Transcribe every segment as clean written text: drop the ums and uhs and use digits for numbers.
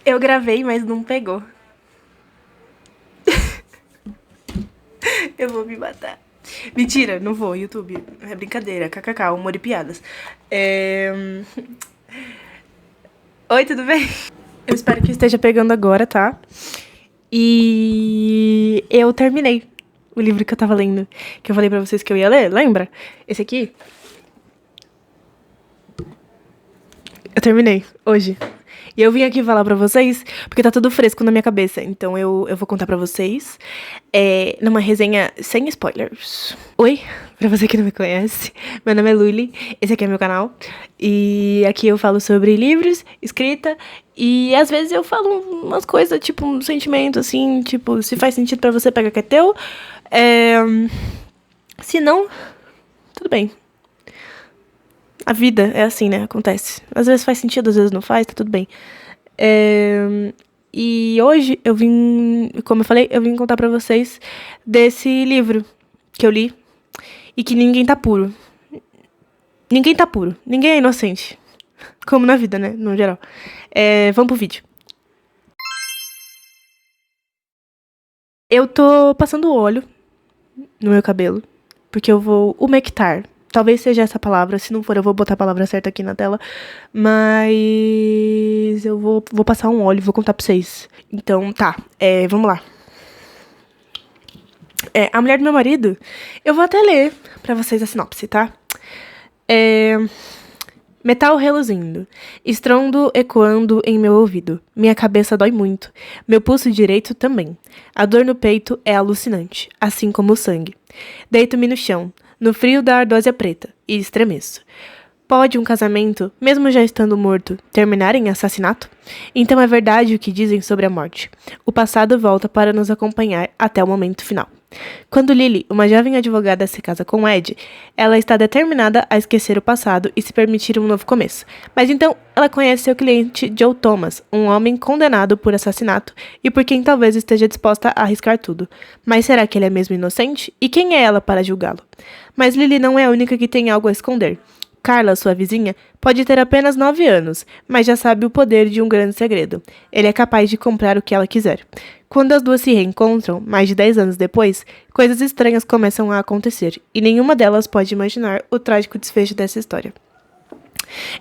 Eu gravei, mas não pegou. Eu vou me matar. Mentira, não vou, YouTube. É brincadeira, kkk, humor e piadas. Oi, tudo bem? Eu espero que esteja pegando agora, tá? E eu terminei o livro que eu tava lendo, que eu falei pra vocês que eu ia ler, lembra? Esse aqui. Eu terminei, hoje. E eu vim aqui falar pra vocês, porque tá tudo fresco na minha cabeça. Então eu vou contar pra vocês, numa resenha sem spoilers. Oi, pra você que não me conhece, meu nome é Luli, esse aqui é meu canal. E aqui eu falo sobre livros, escrita, e às vezes eu falo umas coisas, tipo, um sentimento, assim, tipo, se faz sentido pra você, pega que é teu. Se não, tudo bem. A vida é assim, né? Acontece. Às vezes faz sentido, às vezes não faz, tá tudo bem. E hoje eu vim, como eu falei, eu vim contar pra vocês desse livro que eu li e que ninguém tá puro. Ninguém tá puro. Ninguém é inocente. Como na vida, né? No geral. Vamos pro vídeo. Eu tô passando óleo no meu cabelo, porque eu vou umectar. Talvez seja essa palavra, se não for eu vou botar a palavra certa aqui na tela. Mas eu vou passar um óleo, vou contar pra vocês. Então, tá, vamos lá. A mulher do meu marido, eu vou até ler pra vocês a sinopse, tá? Metal reluzindo, estrondo ecoando em meu ouvido. Minha cabeça dói muito. Meu pulso direito também. A dor no peito é alucinante, assim como o sangue. Deito-me no chão, no frio da ardósia preta, e estremeço. Pode um casamento, mesmo já estando morto, terminar em assassinato? Então é verdade o que dizem sobre a morte. O passado volta para nos acompanhar até o momento final. Quando Lily, uma jovem advogada, se casa com Ed, ela está determinada a esquecer o passado e se permitir um novo começo. Mas então ela conhece seu cliente Joe Thomas, um homem condenado por assassinato e por quem talvez esteja disposta a arriscar tudo. Mas será que ele é mesmo inocente? E quem é ela para julgá-lo? Mas Lily não é a única que tem algo a esconder. Carla, sua vizinha, pode ter apenas 9 anos, mas já sabe o poder de um grande segredo. Ele é capaz de comprar o que ela quiser. Quando as duas se reencontram, mais de 10 anos depois, coisas estranhas começam a acontecer, e nenhuma delas pode imaginar o trágico desfecho dessa história.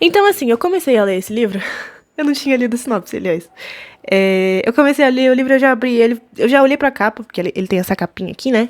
Então, assim, eu comecei a ler esse livro. Eu não tinha lido a sinopse, aliás. Eu comecei a ler o livro, eu já abri ele, eu já olhei pra capa, porque ele tem essa capinha aqui, né?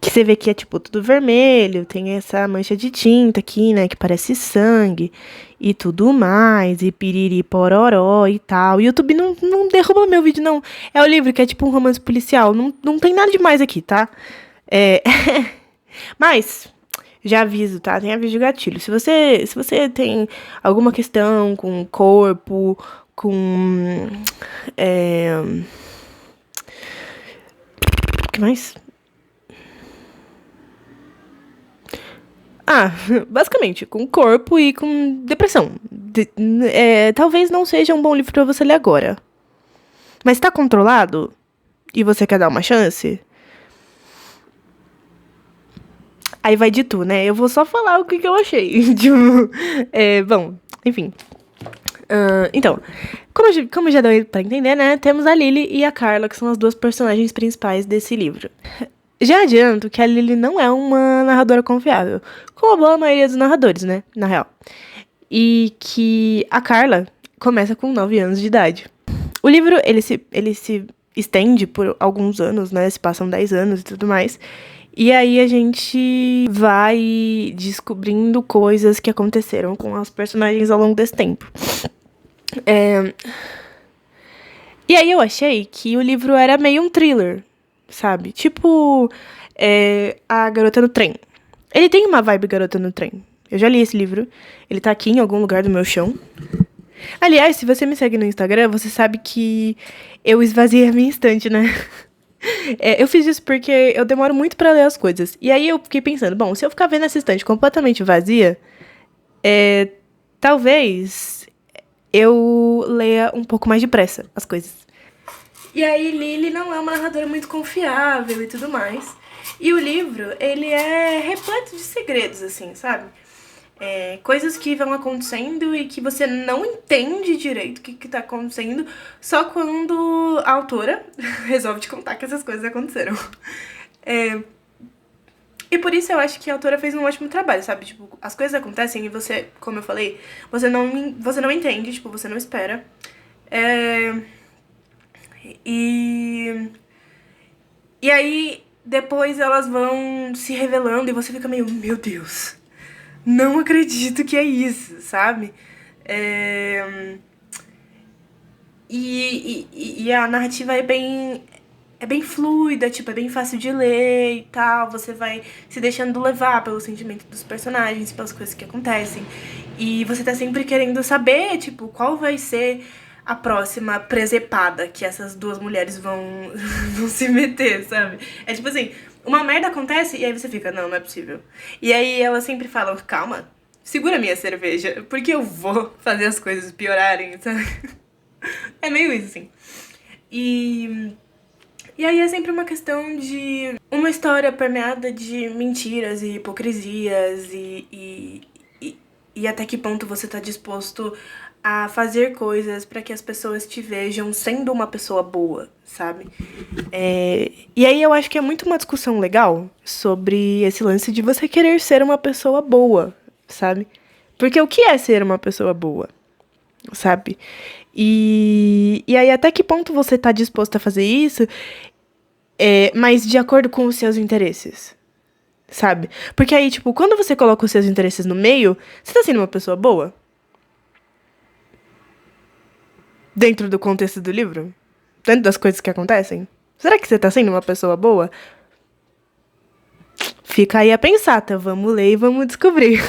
Que você vê que é, tipo, tudo vermelho, tem essa mancha de tinta aqui, né, que parece sangue e tudo mais, e piriri pororó e tal. O YouTube não derruba meu vídeo, não. É o livro que é tipo um romance policial, não tem nada demais aqui, tá? Mas, já aviso, tá? Tem aviso de gatilho. Se você tem alguma questão com corpo, com... O que mais? Basicamente, com corpo e com depressão. Talvez não seja um bom livro pra você ler agora. Mas tá controlado? E você quer dar uma chance? Aí vai de tu, né? Eu vou só falar o que eu achei. Bom, enfim. Então, como já deu pra entender, né? Temos a Lily e a Carla, que são as duas personagens principais desse livro. Já adianto que a Lily não é uma narradora confiável, como a boa maioria dos narradores, né, na real. E que a Carla começa com 9 anos de idade. O livro, ele se estende por alguns anos, né, se passam 10 anos e tudo mais. E aí a gente vai descobrindo coisas que aconteceram com os personagens ao longo desse tempo. E aí eu achei que o livro era meio um thriller, sabe? Tipo, A Garota no Trem. Ele tem uma vibe Garota no Trem. Eu já li esse livro. Ele tá aqui em algum lugar do meu chão. Aliás, se você me segue no Instagram, você sabe que eu esvaziei a minha estante, né? Eu fiz isso porque eu demoro muito pra ler as coisas. E aí eu fiquei pensando, bom, se eu ficar vendo essa estante completamente vazia, talvez eu leia um pouco mais depressa as coisas. E aí Lily não é uma narradora muito confiável e tudo mais. E o livro, ele é repleto de segredos, assim, sabe? Coisas que vão acontecendo e que você não entende direito o que tá acontecendo, só quando a autora resolve te contar que essas coisas aconteceram. E por isso eu acho que a autora fez um ótimo trabalho, sabe? Tipo, as coisas acontecem e você, como eu falei, você não entende, tipo, você não espera. É, e, e aí, depois elas vão se revelando e você fica meio, meu Deus, não acredito que é isso, sabe? É, e a narrativa é bem fluida, tipo, é bem fácil de ler e tal. Você vai se deixando levar pelo sentimento dos personagens, pelas coisas que acontecem. E você tá sempre querendo saber, tipo, qual vai ser a próxima presepada que essas duas mulheres vão, vão se meter, sabe? É tipo assim, uma merda acontece e aí você fica, não, não é possível. E aí elas sempre falam, calma, segura minha cerveja, porque eu vou fazer as coisas piorarem, sabe? É meio isso, assim. E e aí é sempre uma questão de uma história permeada de mentiras e hipocrisias e até que ponto você tá disposto a fazer coisas pra que as pessoas te vejam sendo uma pessoa boa, sabe? E aí eu acho que é muito uma discussão legal sobre esse lance de você querer ser uma pessoa boa, sabe? Porque o que é ser uma pessoa boa? Sabe? E aí, até que ponto você tá disposto a fazer isso, mas de acordo com os seus interesses, sabe? Porque aí, tipo, quando você coloca os seus interesses no meio, você tá sendo uma pessoa boa? Dentro do contexto do livro? Dentro das coisas que acontecem? Será que você tá sendo uma pessoa boa? Fica aí a pensar, tá? Vamos ler e vamos descobrir.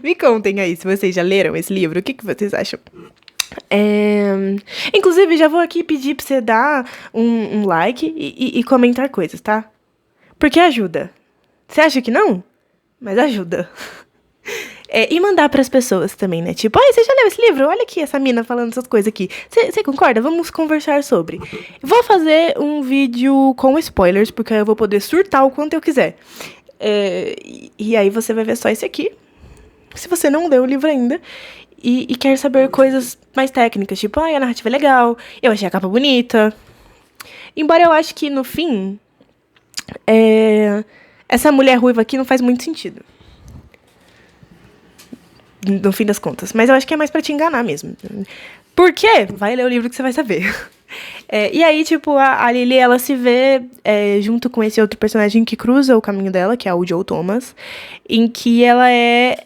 Me contem aí se vocês já leram esse livro, o que vocês acham? Inclusive, já vou aqui pedir pra você dar um like e comentar coisas, tá? Porque ajuda. Você acha que não? Mas ajuda. E mandar pras pessoas também, né? Tipo, ai, você já leu esse livro? Olha aqui essa mina falando essas coisas aqui. Você concorda? Vamos conversar sobre. Vou fazer um vídeo com spoilers, porque aí eu vou poder surtar o quanto eu quiser. E aí você vai ver só esse aqui. Se você não leu o livro ainda e quer saber coisas mais técnicas, tipo, ai, a narrativa é legal, eu achei a capa bonita. Embora eu acho que, no fim, essa mulher ruiva aqui não faz muito sentido. No fim das contas. Mas eu acho que é mais pra te enganar mesmo. Por quê? Vai ler o livro que você vai saber. E aí, tipo, a Lily, ela se vê junto com esse outro personagem que cruza o caminho dela, que é o Joe Thomas, em que ela é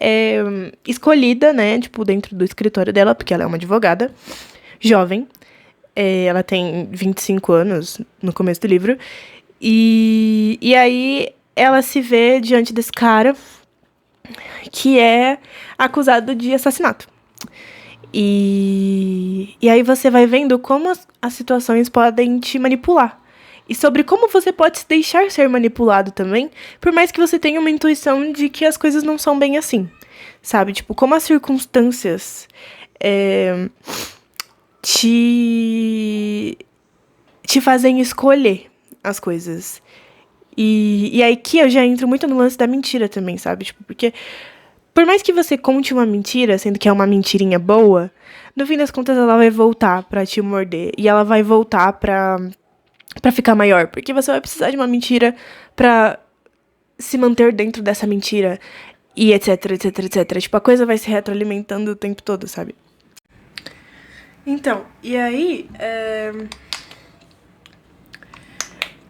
escolhida, né, tipo, dentro do escritório dela, porque ela é uma advogada, jovem. Ela tem 25 anos no começo do livro. E aí, ela se vê diante desse cara que é acusado de assassinato. E aí você vai vendo como as situações podem te manipular. E sobre como você pode se deixar ser manipulado também, por mais que você tenha uma intuição de que as coisas não são bem assim. Sabe? Tipo, como as circunstâncias te fazem escolher as coisas. E aí que eu já entro muito no lance da mentira também, sabe? Tipo, porque por mais que você conte uma mentira, sendo que é uma mentirinha boa, no fim das contas ela vai voltar pra te morder. E ela vai voltar pra ficar maior. Porque você vai precisar de uma mentira pra se manter dentro dessa mentira. E etc, etc, etc. Tipo, a coisa vai se retroalimentando o tempo todo, sabe? Então, e aí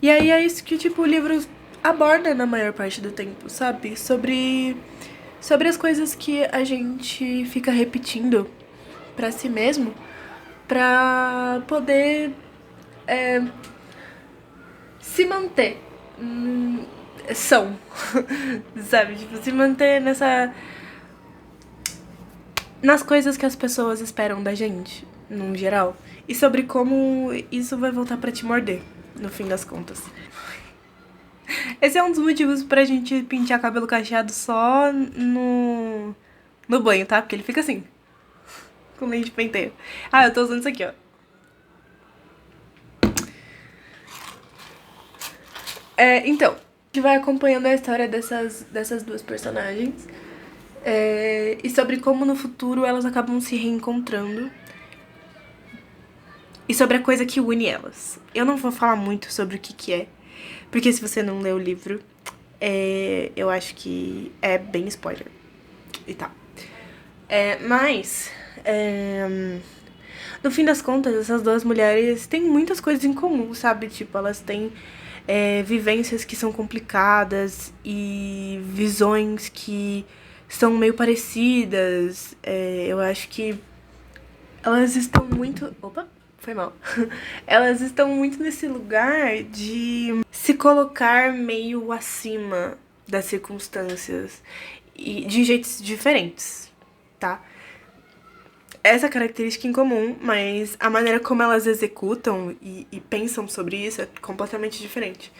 é isso que, tipo, o livro aborda na maior parte do tempo, sabe? Sobre as coisas que a gente fica repetindo pra si mesmo pra poder se manter são, sabe? Tipo, se manter nas coisas que as pessoas esperam da gente, num geral. E sobre como isso vai voltar pra te morder, no fim das contas. Esse é um dos motivos pra gente pentear cabelo cacheado só no banho, tá? Porque ele fica assim, com lente de penteio. Ah, eu tô usando isso aqui, ó. Então, a gente vai acompanhando a história dessas duas personagens. E sobre como no futuro elas acabam se reencontrando. E sobre a coisa que une elas. Eu não vou falar muito sobre o que é, porque se você não leu o livro, eu acho que é bem spoiler e tal. Mas, no fim das contas, essas duas mulheres têm muitas coisas em comum, sabe? Tipo, elas têm vivências que são complicadas e visões que são meio parecidas. Eu acho que elas estão muito... Opa, foi mal. Elas estão muito nesse lugar de se colocar meio acima das circunstâncias e de jeitos diferentes, tá? Essa característica em comum, mas a maneira como elas executam e pensam sobre isso é completamente diferente.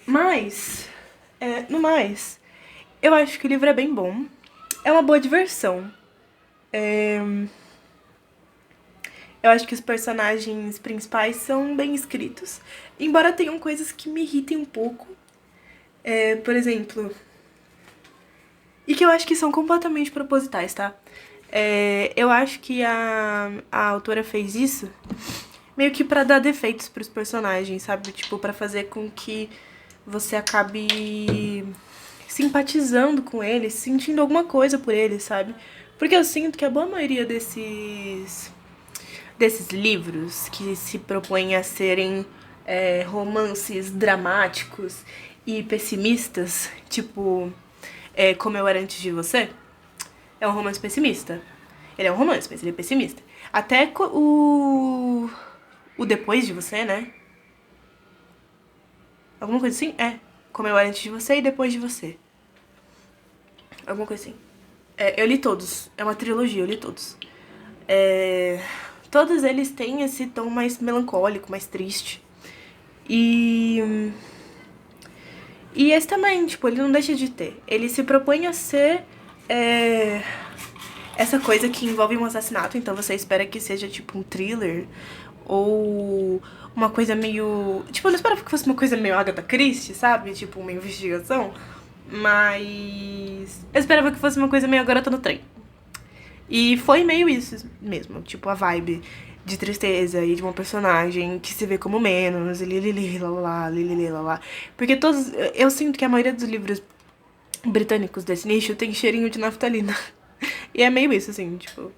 No mais, eu acho que o livro é bem bom. É uma boa diversão. Eu acho que os personagens principais são bem escritos, embora tenham coisas que me irritem um pouco. Por exemplo... E que eu acho que são completamente propositais, tá? Eu acho que a autora fez isso meio que pra dar defeitos pros personagens, sabe? Tipo, pra fazer com que você acabe simpatizando com eles, sentindo alguma coisa por eles, sabe? Porque eu sinto que a boa maioria desses livros que se propõem a serem romances dramáticos e pessimistas, tipo Como Eu Era Antes de Você, é um romance pessimista. Ele é um romance, mas ele é pessimista. Até o Depois de Você, né? Alguma coisa assim? Como Eu Era Antes de Você e Depois de Você. Alguma coisa assim. Eu li todos. É uma trilogia, eu li todos. Todos eles têm esse tom mais melancólico, mais triste. E esse também, tipo, ele não deixa de ter. Ele se propõe a ser essa coisa que envolve um assassinato, então você espera que seja, tipo, um thriller ou uma coisa meio... Tipo, eu não esperava que fosse uma coisa meio Agatha Christie, sabe? Tipo, uma investigação. Mas eu esperava que fosse uma coisa meio Garota no Trem. E foi meio isso mesmo, tipo, a vibe de tristeza e de uma personagem que se vê como menos, lá. Porque todos... Eu sinto que a maioria dos livros britânicos desse nicho tem cheirinho de naftalina. E é meio isso, assim, tipo...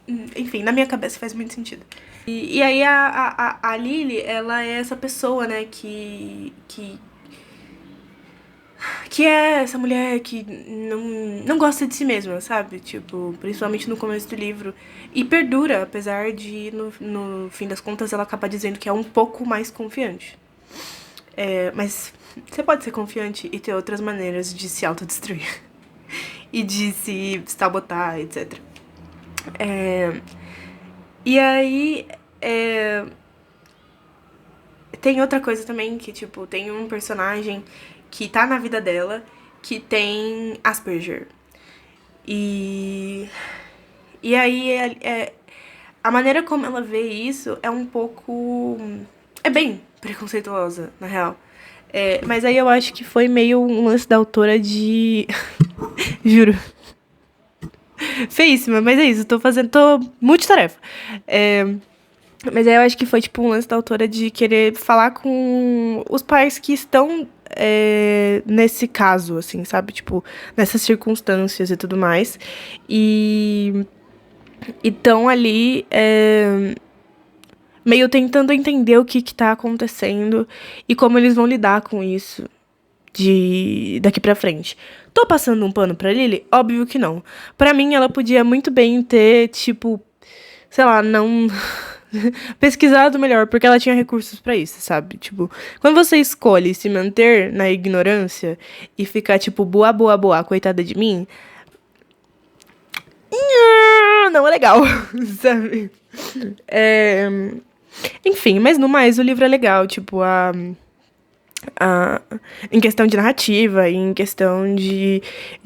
Enfim, na minha cabeça faz muito sentido. E aí a Lily, ela é essa pessoa, né, que é essa mulher que não gosta de si mesma, sabe? Tipo, principalmente no começo do livro. E perdura, apesar de, no fim das contas, ela acaba dizendo que é um pouco mais confiante. Mas você pode ser confiante e ter outras maneiras de se autodestruir. E de se sabotar, etc. E aí... Tem outra coisa também, que, tipo, tem um personagem que tá na vida dela que tem Asperger. E aí, a maneira como ela vê isso é um pouco... É bem preconceituosa, na real. Mas aí eu acho que foi meio um lance da autora de... Juro. Feíssima, mas é isso, tô multitarefa. Mas aí eu acho que foi, tipo, um lance da autora de querer falar com os pais que estão nesse caso, assim, sabe? Tipo, nessas circunstâncias e tudo mais. E estão ali meio tentando entender o que tá acontecendo e como eles vão lidar com isso daqui pra frente. Tô passando um pano pra Lily? Óbvio que não. Pra mim, ela podia muito bem ter, tipo, sei lá, não... pesquisado melhor, porque ela tinha recursos pra isso, sabe? Tipo, quando você escolhe se manter na ignorância e ficar, tipo, boa, coitada de mim, não é legal, sabe? Enfim, mas no mais, o livro é legal, tipo, em questão de narrativa, em questão de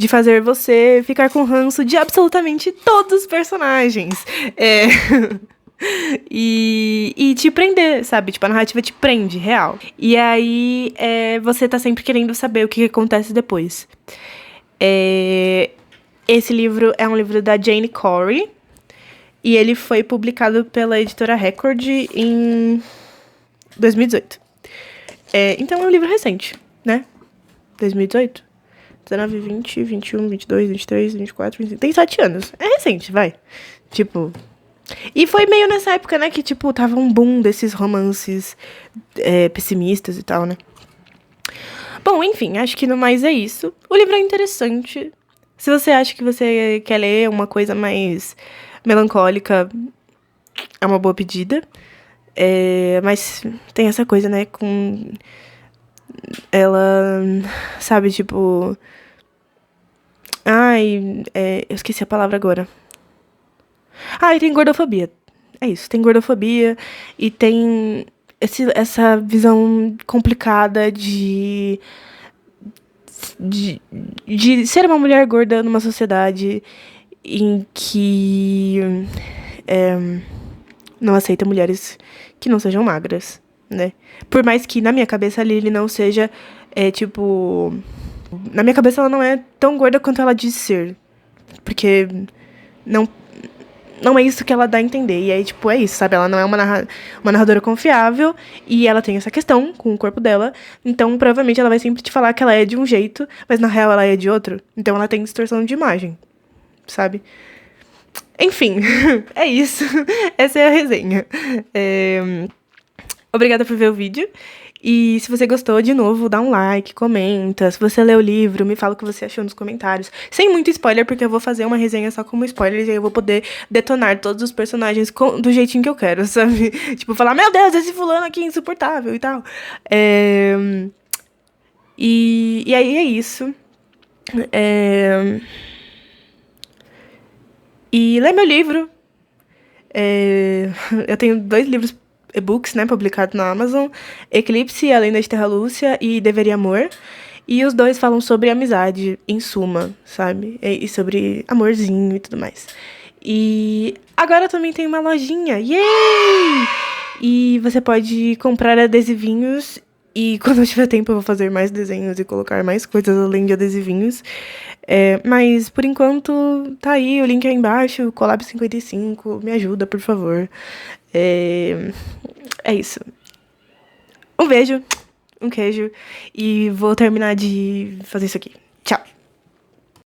fazer você ficar com ranço de absolutamente todos os personagens. E te prender, sabe? Tipo, a narrativa te prende, real. E aí, você tá sempre querendo saber o que acontece depois. Esse livro é um livro da Jane Corey. E ele foi publicado pela editora Record em 2018. Então é um livro recente, né? 2018? 19, 20, 21, 22, 23, 24, 25... Tem 7 anos. É recente, vai. Tipo... E foi meio nessa época, né, que, tipo, tava um boom desses romances pessimistas e tal, né? Bom, enfim, acho que no mais é isso. O livro é interessante. Se você acha que você quer ler uma coisa mais melancólica, é uma boa pedida. Mas tem essa coisa, né, com... Ela, sabe, tipo... Ai, eu esqueci a palavra agora. E tem gordofobia. É isso, tem gordofobia e tem essa visão complicada de ser uma mulher gorda numa sociedade em que não aceita mulheres que não sejam magras, né? Por mais que na minha cabeça a Lily não seja, tipo... Na minha cabeça ela não é tão gorda quanto ela diz ser. Porque não é isso que ela dá a entender. E aí, tipo, é isso, sabe? Ela não é uma narradora confiável e ela tem essa questão com o corpo dela. Então, provavelmente, ela vai sempre te falar que ela é de um jeito, mas na real ela é de outro. Então, ela tem distorção de imagem, sabe? Enfim, é isso. Essa é a resenha. Obrigada por ver o vídeo. E se você gostou, de novo, dá um like, comenta. Se você leu o livro, me fala o que você achou nos comentários. Sem muito spoiler, porque eu vou fazer uma resenha só como spoilers e aí eu vou poder detonar todos os personagens do jeitinho que eu quero, sabe? Tipo, falar, meu Deus, esse fulano aqui é insuportável e tal. E aí é isso. E lê meu livro. Eu tenho 2 livros e-books, né, publicados na Amazon, Eclipse, A Lenda de Terra Lúcia e Deveria Amor. E os 2 falam sobre amizade, em suma, sabe? E sobre amorzinho e tudo mais. E agora também tem uma lojinha, yay! E você pode comprar adesivinhos e quando eu tiver tempo eu vou fazer mais desenhos e colocar mais coisas além de adesivinhos. Mas por enquanto tá aí, o link é aí embaixo, Collab 55, me ajuda, por favor. É isso. Um beijo, um queijo e vou terminar de fazer isso aqui. Tchau!